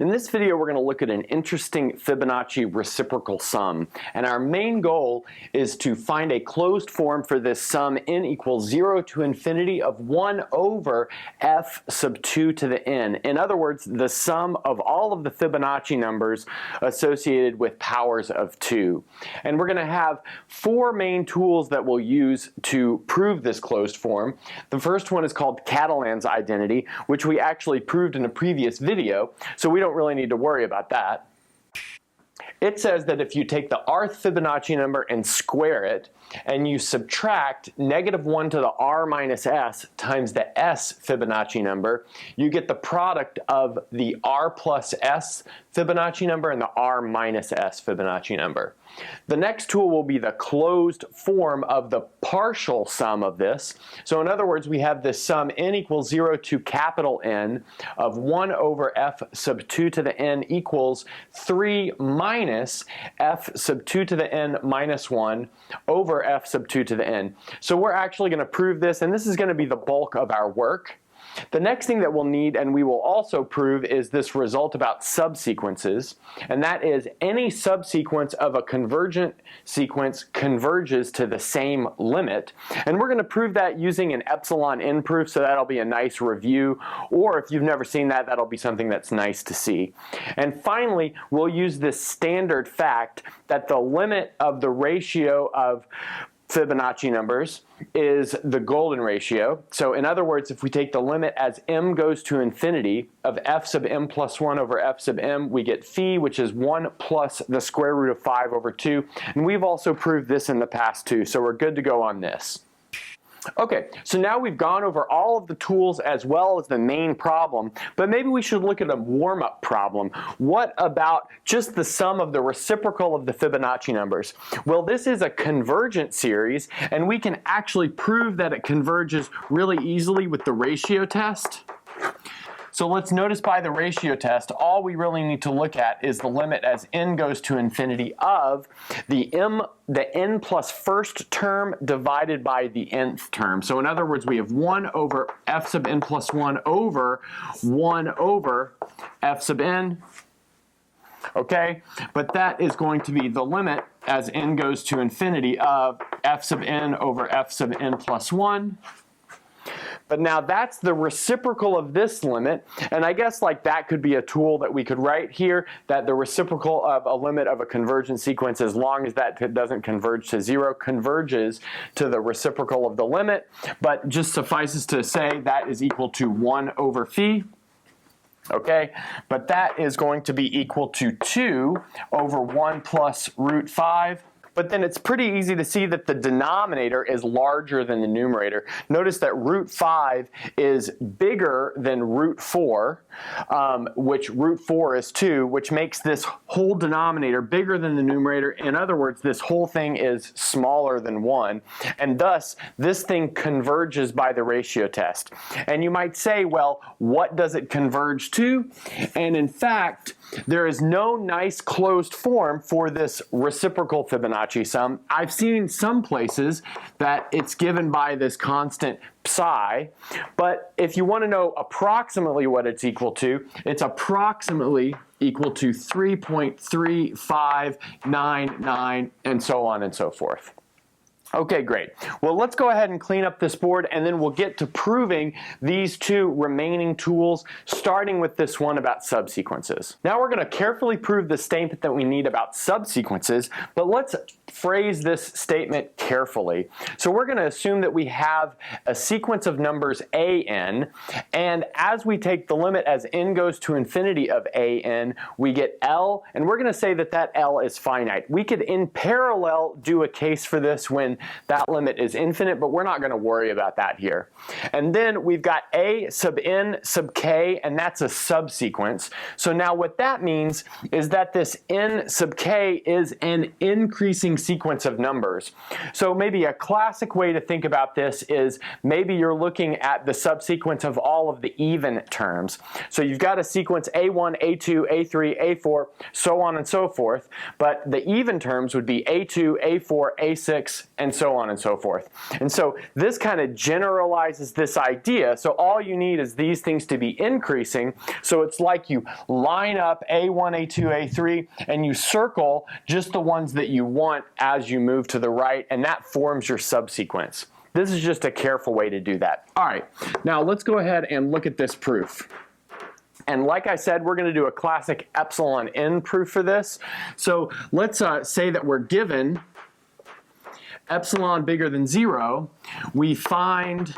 In this video, we're going to look at an interesting Fibonacci reciprocal sum. And our main goal is to find a closed form for this sum n equals 0 to infinity of 1 over f sub 2 to the n. In other words, the sum of all of the Fibonacci numbers associated with powers of 2. And we're going to have 4 main tools that we'll use to prove this closed form. The first one is called Catalans Identity, which we actually proved in a previous video, so we don't really need to worry about that. It says that if you take the rth Fibonacci number and square it, and you subtract -1 to the r minus s times the s Fibonacci number, you get the product of the r plus s Fibonacci number and the r minus s Fibonacci number. The next tool will be the closed form of the partial sum of this. So in other words, we have this sum n equals 0 to capital N of 1 over f sub 2 to the n equals 3 minus f sub 2 to the n minus 1 over f sub 2 to the n. So we're actually going to prove this, and this is going to be the bulk of our work. The next thing that we'll need, and we will also prove, is this result about subsequences, and that is any subsequence of a convergent sequence converges to the same limit. And we're going to prove that using an epsilon n proof, so that'll be a nice review, or if you've never seen that, that'll be something that's nice to see. And finally, we'll use this standard fact that the limit of the ratio of Fibonacci numbers is the golden ratio. So in other words, if we take the limit as m goes to infinity of f sub m plus 1 over f sub m, we get phi, which is 1 plus the square root of 5 over 2. And we've also proved this in the past too, so we're good to go on this. Okay, so now we've gone over all of the tools as well as the main problem, but maybe we should look at a warm-up problem. What about just the sum of the reciprocal of the Fibonacci numbers? Well, this is a convergent series, and we can actually prove that it converges really easily with the ratio test. So let's notice by the ratio test, all we really need to look at is the limit as n goes to infinity of the n plus first term divided by the nth term. So in other words, we have 1 over f sub n plus 1 over 1 over f sub n. Okay, but that is going to be the limit as n goes to infinity of f sub n over f sub n plus 1. But now that's the reciprocal of this limit, and I guess like that could be a tool that we could write here, that the reciprocal of a limit of a convergent sequence, as long as that doesn't converge to 0, converges to the reciprocal of the limit. But just suffices to say that is equal to 1 over phi. Okay, but that is going to be equal to 2 over 1 plus root 5. But then it's pretty easy to see that the denominator is larger than the numerator. Notice that root 5 is bigger than root 4, which root 4 is 2, which makes this whole denominator bigger than the numerator. In other words, this whole thing is smaller than 1, and thus this thing converges by the ratio test. And you might say, well, what does it converge to? And in fact, there is no nice closed form for this reciprocal Fibonacci sum. I've seen some places that it's given by this constant psi, but if you want to know approximately what it's equal to, it's approximately equal to 3.3599 and so on and so forth. Okay, great. Well, let's go ahead and clean up this board, and then we'll get to proving these 2 remaining tools, starting with this one about subsequences. Now we're going to carefully prove the statement that we need about subsequences, but let's phrase this statement carefully. So we're going to assume that we have a sequence of numbers an, and as we take the limit as n goes to infinity of an, we get L, and we're going to say that that L is finite. We could in parallel do a case for this when that limit is infinite, but we're not going to worry about that here. And then we've got a sub n sub k, and that's a subsequence. So now what that means is that this n sub k is an increasing sequence of numbers. So maybe a classic way to think about this is maybe you're looking at the subsequence of all of the even terms. So you've got a sequence a1, a2, a3, a4, so on and so forth, but the even terms would be a2, a4, a6, and and so on and so forth. And so this kind of generalizes this idea. So all you need is these things to be increasing. So it's like you line up A1, A2, A3, and you circle just the ones that you want as you move to the right, and that forms your subsequence. This is just a careful way to do that. All right, now let's go ahead and look at this proof. And like I said, we're going to do a classic epsilon n proof for this. So let's say that we're given epsilon bigger than 0. We find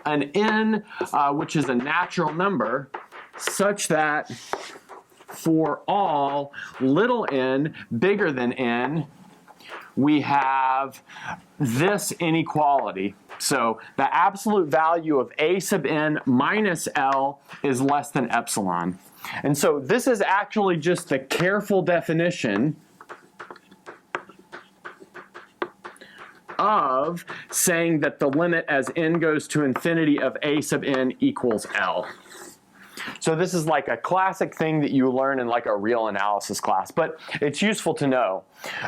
an n, which is a natural number, such that for all little n bigger than n, we have this inequality. So the absolute value of a sub n minus L is less than epsilon. And so this is actually just the careful definition of saying that the limit as n goes to infinity of a sub n equals L. So this is like a classic thing that you learn in like a real analysis class, but it's useful to know.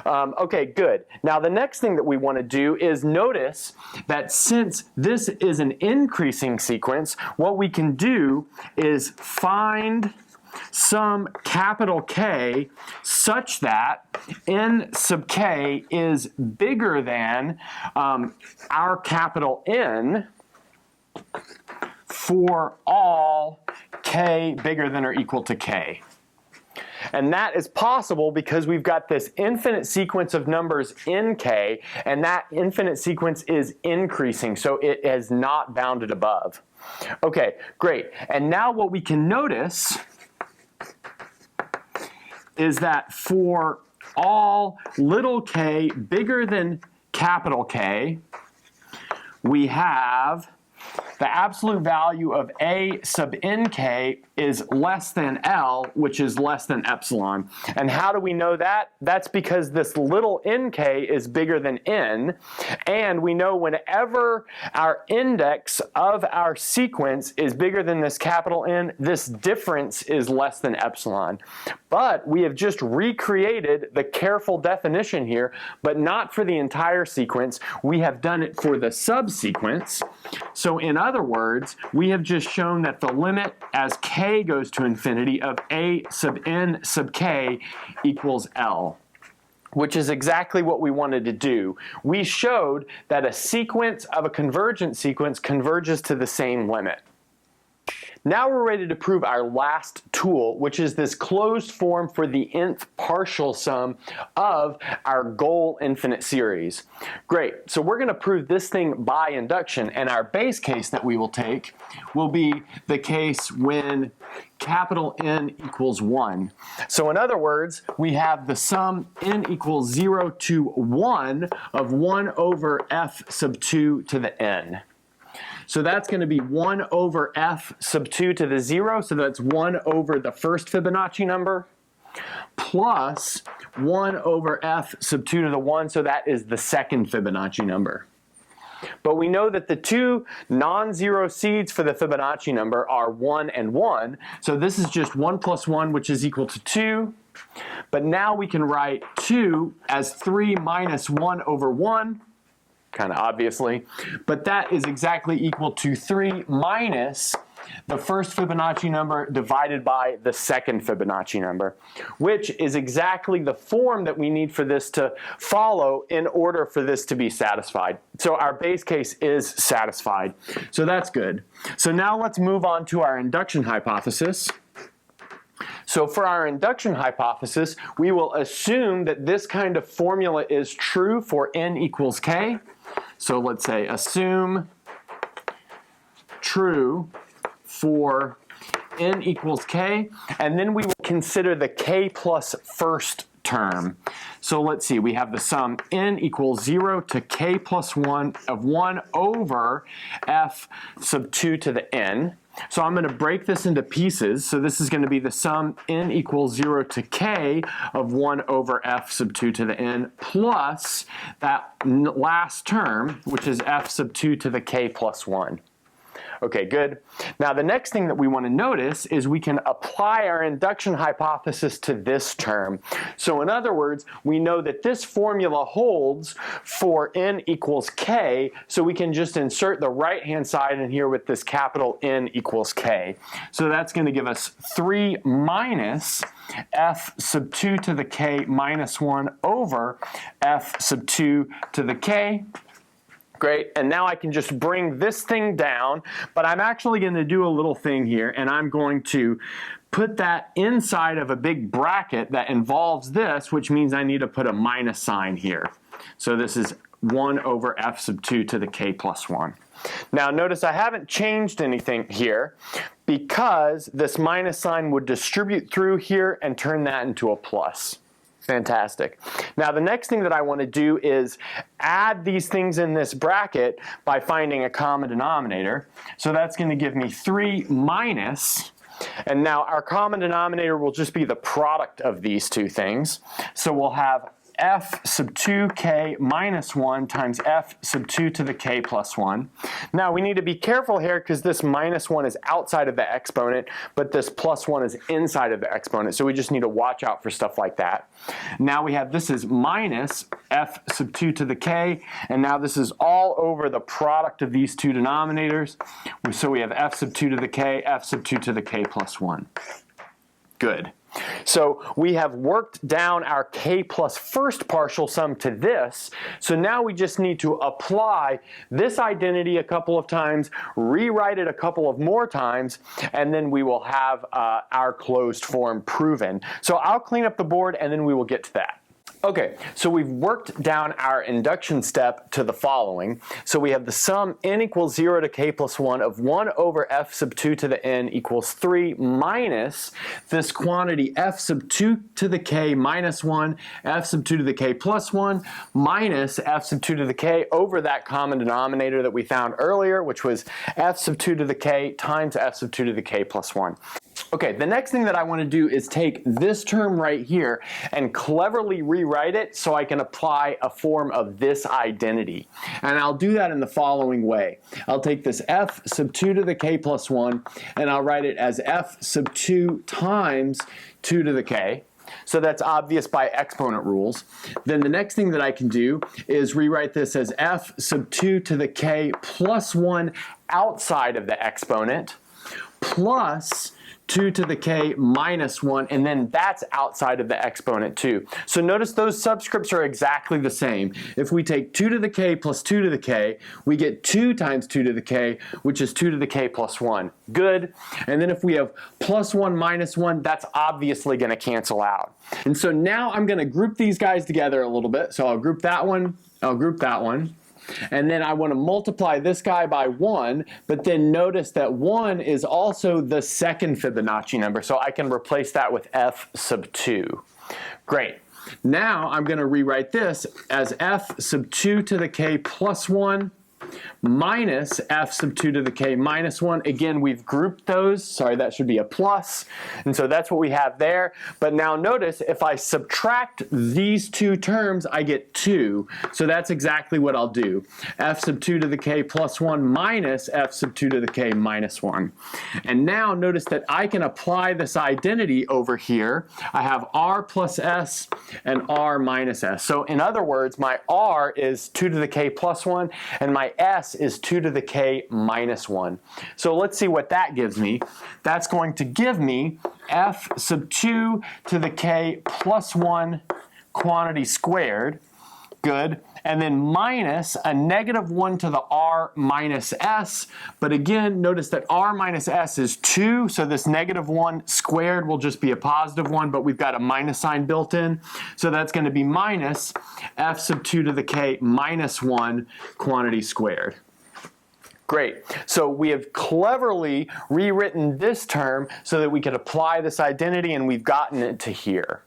Okay, good. Now the next thing that we want to do is notice that since this is an increasing sequence, what we can do is find some capital K such that n sub k is bigger than our capital N for all k bigger than or equal to k. And that is possible because we've got this infinite sequence of numbers in k, and that infinite sequence is increasing, so it is not bounded above. Okay, great. And now what we can notice is that for all little k bigger than capital K, we have the absolute value of a sub nk is less than L, which is less than epsilon. And how do we know that? That's because this little nk is bigger than n, and we know whenever our index of our sequence is bigger than this capital N, this difference is less than epsilon. But we have just recreated the careful definition here, but not for the entire sequence. We have done it for the subsequence. So in other words, we have just shown that the limit as k goes to infinity of a sub n sub k equals L, which is exactly what we wanted to do. We showed that a sequence of a convergent sequence converges to the same limit. Now we're ready to prove our last tool, which is this closed form for the nth partial sum of our goal infinite series. Great, so we're going to prove this thing by induction, and our base case that we will take will be the case when capital N equals 1. So in other words, we have the sum n equals 0 to 1 of 1 over f sub 2 to the n. So that's going to be 1 over f sub 2 to the 0, so that's 1 over the first Fibonacci number, plus 1 over f sub 2 to the 1, so that is the second Fibonacci number. But we know that the two non-zero seeds for the Fibonacci number are 1 and 1, so this is just 1 plus 1, which is equal to 2. But now we can write 2 as 3 minus 1 over 1, kind of obviously, but that is exactly equal to 3 minus the first Fibonacci number divided by the second Fibonacci number, which is exactly the form that we need for this to follow in order for this to be satisfied. So our base case is satisfied. So that's good. So now let's move on to our induction hypothesis. So for our induction hypothesis, we will assume that this kind of formula is true for n equals k. So let's say assume true for n equals k, and then we will consider the k plus first term. So let's see, we have the sum n equals 0 to k plus 1 of 1 over f sub 2 to the n. So I'm going to break this into pieces. So this is going to be the sum n equals 0 to k of 1 over f sub 2 to the n plus that last term, which is f sub 2 to the k plus 1. Okay, good. Now the next thing that we want to notice is we can apply our induction hypothesis to this term. So in other words, we know that this formula holds for n equals k, so we can just insert the right-hand side in here with this capital N equals k. So that's going to give us 3 minus f sub 2 to the k minus 1 over f sub 2 to the k. Great, and now I can just bring this thing down, but I'm actually going to do a little thing here, and I'm going to put that inside of a big bracket that involves this, which means I need to put a minus sign here. So this is 1 over f sub 2 to the k plus 1. Now notice I haven't changed anything here because this minus sign would distribute through here and turn that into a plus. Fantastic. Now the next thing that I want to do is add these things in this bracket by finding a common denominator. So that's going to give me 3 minus, and now our common denominator will just be the product of these two things. So we'll have f sub 2k minus 1 times f sub 2 to the k plus 1. Now we need to be careful here because this minus 1 is outside of the exponent, but this plus 1 is inside of the exponent, so we just need to watch out for stuff like that. Now we have this is minus f sub 2 to the k, and now this is all over the product of these two denominators, so we have f sub 2 to the k, f sub 2 to the k plus 1. Good. So we have worked down our k plus first partial sum to this, so now we just need to apply this identity a couple of times, rewrite it a couple of more times, and then we will have our closed form proven. So I'll clean up the board and then we will get to that. Okay, so we've worked down our induction step to the following. So we have the sum n equals 0 to k plus 1 of 1 over f sub 2 to the n equals 3 minus this quantity f sub 2 to the k minus 1, f sub 2 to the k plus 1, minus f sub 2 to the k over that common denominator that we found earlier, which was f sub 2 to the k times f sub 2 to the k plus 1. Okay, the next thing that I want to do is take this term right here and cleverly rewrite it so I can apply a form of this identity. And I'll do that in the following way. I'll take this f sub 2 to the k plus 1 and I'll write it as f sub 2 times 2 to the k. So that's obvious by exponent rules. Then the next thing that I can do is rewrite this as f sub 2 to the k plus 1 outside of the exponent plus 2 to the k minus 1, and then that's outside of the exponent too. So notice those subscripts are exactly the same. If we take 2 to the k plus 2 to the k, we get 2 times 2 to the k, which is 2 to the k plus 1. Good. And then if we have plus 1 minus 1, that's obviously going to cancel out. And so now I'm going to group these guys together a little bit. So I'll group that one, I'll group that one. And then I want to multiply this guy by 1, but then notice that 1 is also the second Fibonacci number, so I can replace that with f sub 2. Great. Now I'm going to rewrite this as f sub 2 to the k plus 1 minus f sub 2 to the k minus 1. Again, we've grouped those. Sorry, that should be a plus. And so that's what we have there. But now notice if I subtract these two terms, I get 2. So that's exactly what I'll do. F sub 2 to the k plus 1 minus f sub 2 to the k minus 1. And now notice that I can apply this identity over here. I have r plus s and r minus s. So in other words, my r is 2 to the k plus 1 and my s is 2 to the k minus 1. So let's see what that gives me. That's going to give me f sub 2 to the k plus 1 quantity squared. Good. And then minus a negative 1 to the r minus s. But again, notice that r minus s is 2, so this negative 1 squared will just be a positive 1, but we've got a minus sign built in. So that's going to be minus f sub 2 to the k minus 1 quantity squared. Great. So we have cleverly rewritten this term so that we could apply this identity, and we've gotten it to here.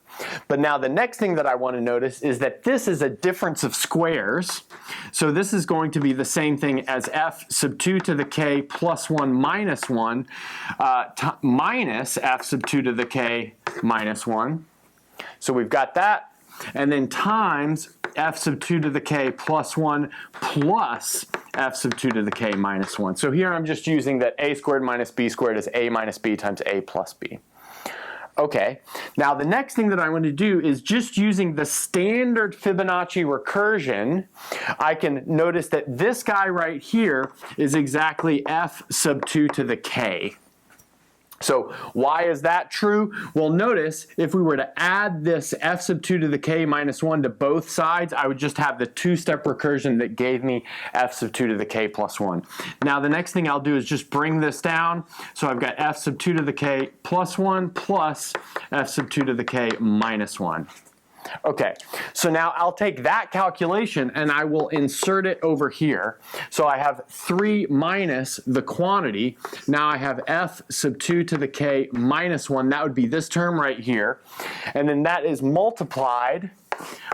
But now the next thing that I want to notice is that this is a difference of squares. So this is going to be the same thing as f sub 2 to the k plus 1 minus 1 minus f sub 2 to the k minus 1. So we've got that. And then times f sub 2 to the k plus 1 plus f sub 2 to the k minus 1. So here I'm just using that a squared minus b squared is a minus b times a plus b. Okay, now the next thing that I want to do is just using the standard Fibonacci recursion, I can notice that this guy right here is exactly f sub 2 to the k. So why is that true? Well, notice if we were to add this f sub 2 to the k minus 1 to both sides, I would just have the two-step recursion that gave me f sub 2 to the k plus 1. Now the next thing I'll do is just bring this down. So I've got f sub 2 to the k plus 1 plus f sub 2 to the k minus 1. Okay, so now I'll take that calculation and I will insert it over here. So I have 3 minus the quantity. Now I have f sub 2 to the k minus 1. That would be this term right here. And then that is multiplied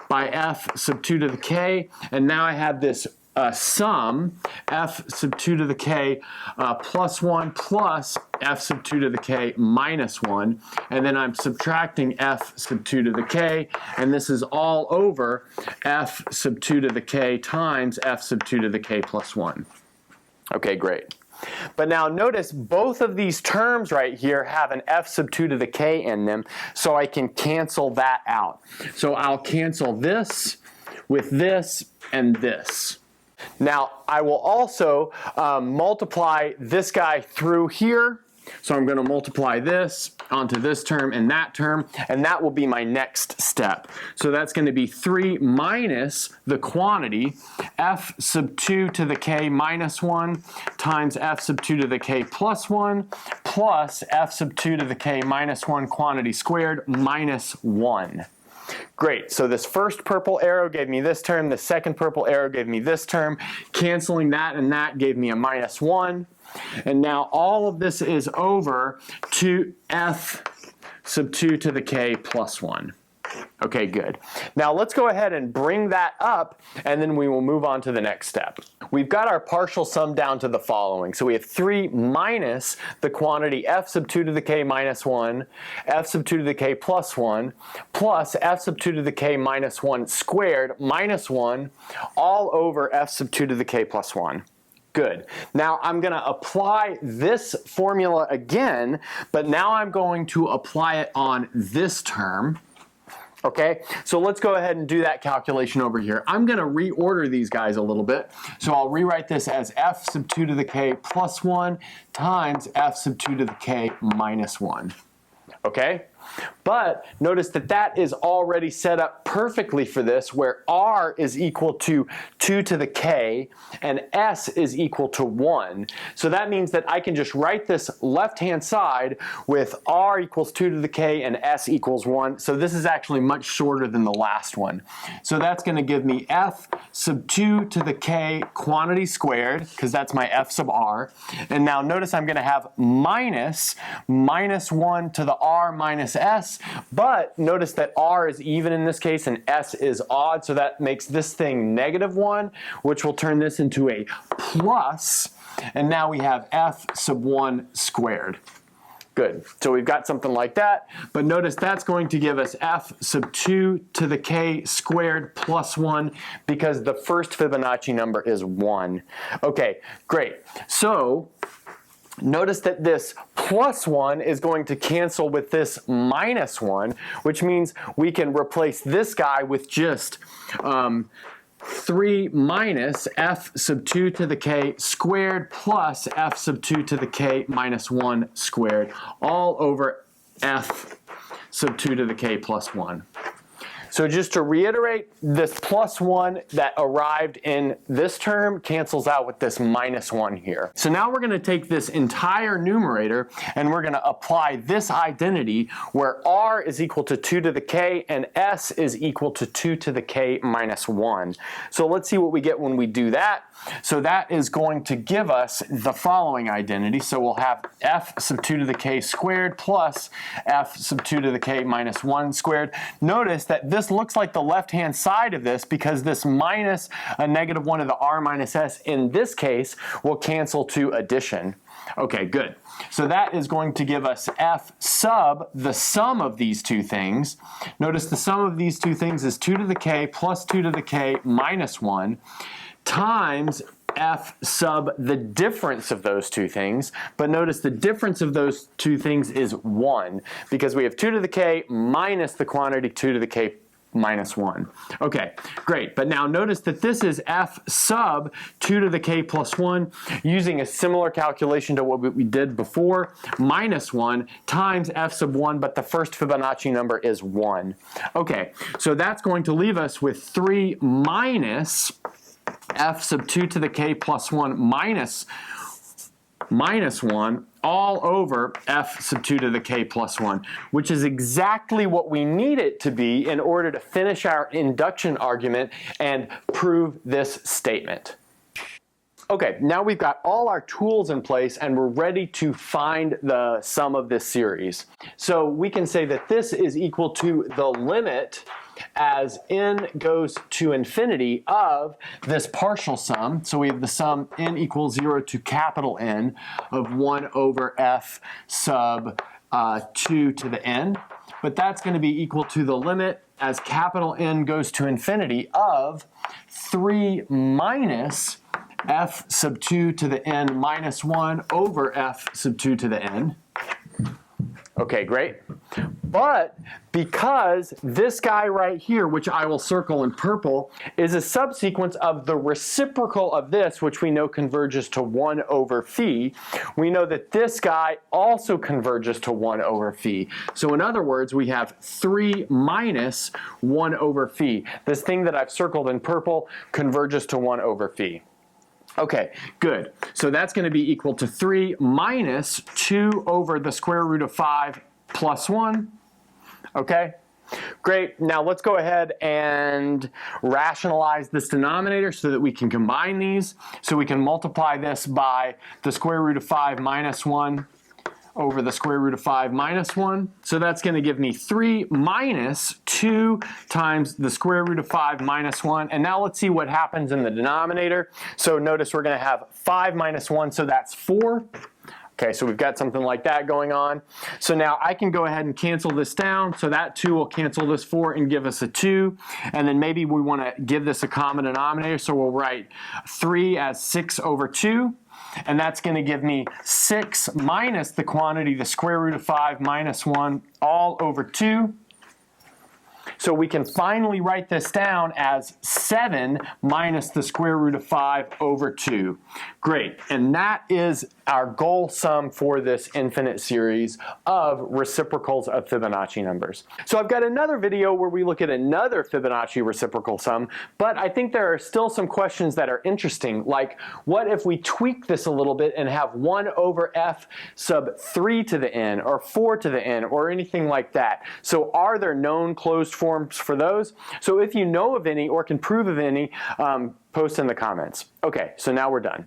by f sub 2 to the k. And now I have this sum, f sub 2 to the k plus 1 plus f sub 2 to the k minus 1, and then I'm subtracting f sub 2 to the k, and this is all over f sub 2 to the k times f sub 2 to the k plus 1. Okay, great. But now notice both of these terms right here have an f sub 2 to the k in them, so I can cancel that out. So I'll cancel this with this and this. Now, I will also multiply this guy through here. So I'm going to multiply this onto this term and that will be my next step. So that's going to be 3 minus the quantity, f sub 2 to the k minus 1 times f sub 2 to the k plus 1 plus f sub 2 to the k minus 1 quantity squared minus 1. Great, so this first purple arrow gave me this term, the second purple arrow gave me this term, canceling that and that gave me a minus 1, and now all of this is over to f sub 2 to the k plus 1. Okay, good. Now let's go ahead and bring that up, and then we will move on to the next step. We've got our partial sum down to the following. So we have 3 minus the quantity f sub 2 to the k minus 1, f sub 2 to the k plus 1, plus f sub 2 to the k minus 1 squared minus 1, all over f sub 2 to the k plus 1. Good. Now I'm going to apply this formula again, but now I'm going to apply it on this term. Okay, so let's go ahead and do that calculation over here. I'm going to reorder these guys a little bit. So I'll rewrite this as f sub 2 to the k plus 1 times f sub 2 to the k minus 1. Okay? But notice that that is already set up perfectly for this, where r is equal to 2 to the k and s is equal to 1. So that means that I can just write this left-hand side with r equals 2 to the k and s equals 1. So this is actually much shorter than the last one. So that's going to give me f sub 2 to the k quantity squared, because that's my f sub r. And now notice I'm going to have minus 1 to the r minus s, but notice that r is even in this case and s is odd, so that makes this thing negative 1, which will turn this into a plus, and now we have f sub 1 squared. Good. So we've got something like that, but notice that's going to give us f sub 2 to the k squared plus 1, because the first Fibonacci number is 1. Okay, great. So notice that this plus 1 is going to cancel with this minus 1, which means we can replace this guy with just 3 minus f sub 2 to the k squared plus f sub 2 to the k minus 1 squared, all over f sub 2 to the k plus 1. So just to reiterate, this plus 1 that arrived in this term cancels out with this minus 1 here. So now we're going to take this entire numerator and we're going to apply this identity where r is equal to 2 to the k and s is equal to 2 to the k minus 1. So let's see what we get when we do that. So that is going to give us the following identity. So we'll have f sub 2 to the k squared plus f sub 2 to the k minus 1 squared. Notice that this looks like the left-hand side of this, because this minus a negative 1 of the r minus s in this case will cancel to addition. Okay, good. So that is going to give us f sub the sum of these two things. Notice the sum of these two things is 2 to the k plus 2 to the k minus 1 times f sub the difference of those two things, but notice the difference of those two things is 1, because we have 2 to the k minus the quantity 2 to the k minus 1. Okay, great. But now notice that this is f sub 2 to the k plus 1, using a similar calculation to what we did before, minus 1 times f sub 1, but the first Fibonacci number is 1. Okay, so that's going to leave us with 3 minus f sub 2 to the k plus 1 minus 1 all over f sub 2 to the k plus 1, which is exactly what we need it to be in order to finish our induction argument and prove this statement. Okay, now we've got all our tools in place and we're ready to find the sum of this series. So we can say that this is equal to the limit as n goes to infinity of this partial sum. So we have the sum n equals 0 to capital N of 1 over f sub 2 to the n. But that's going to be equal to the limit as capital N goes to infinity of 3 minus f sub 2 to the n minus 1 over f sub 2 to the n. Okay, great. But because this guy right here, which I will circle in purple, is a subsequence of the reciprocal of this, which we know converges to 1 over phi, we know that this guy also converges to 1 over phi. So in other words, we have 3 minus 1 over phi. This thing that I've circled in purple converges to 1 over phi. Okay, good. So that's going to be equal to 3 minus 2 over the square root of 5 plus 1. Okay, great. Now let's go ahead and rationalize this denominator so that we can combine these. So we can multiply this by the square root of 5 minus 1 over the square root of 5 minus 1. So that's going to give me 3 minus 2 times the square root of 5 minus 1. And now let's see what happens in the denominator. So notice we're going to have 5 minus 1, so that's 4. Okay, so we've got something like that going on. So now I can go ahead and cancel this down. So that 2 will cancel this 4 and give us a 2. And then maybe we want to give this a common denominator. So we'll write 3 as 6 over 2. And that's going to give me 6 minus the quantity, the square root of 5 minus 1, all over 2. So we can finally write this down as 7 minus the square root of 5 over 2. Great. And that is our goal sum for this infinite series of reciprocals of Fibonacci numbers. So I've got another video where we look at another Fibonacci reciprocal sum, but I think there are still some questions that are interesting, like what if we tweak this a little bit and have 1 over f sub 3 to the n or 4 to the n or anything like that. So are there known closed forms for those? So if you know of any or can prove of any, post in the comments. Okay, so now we're done.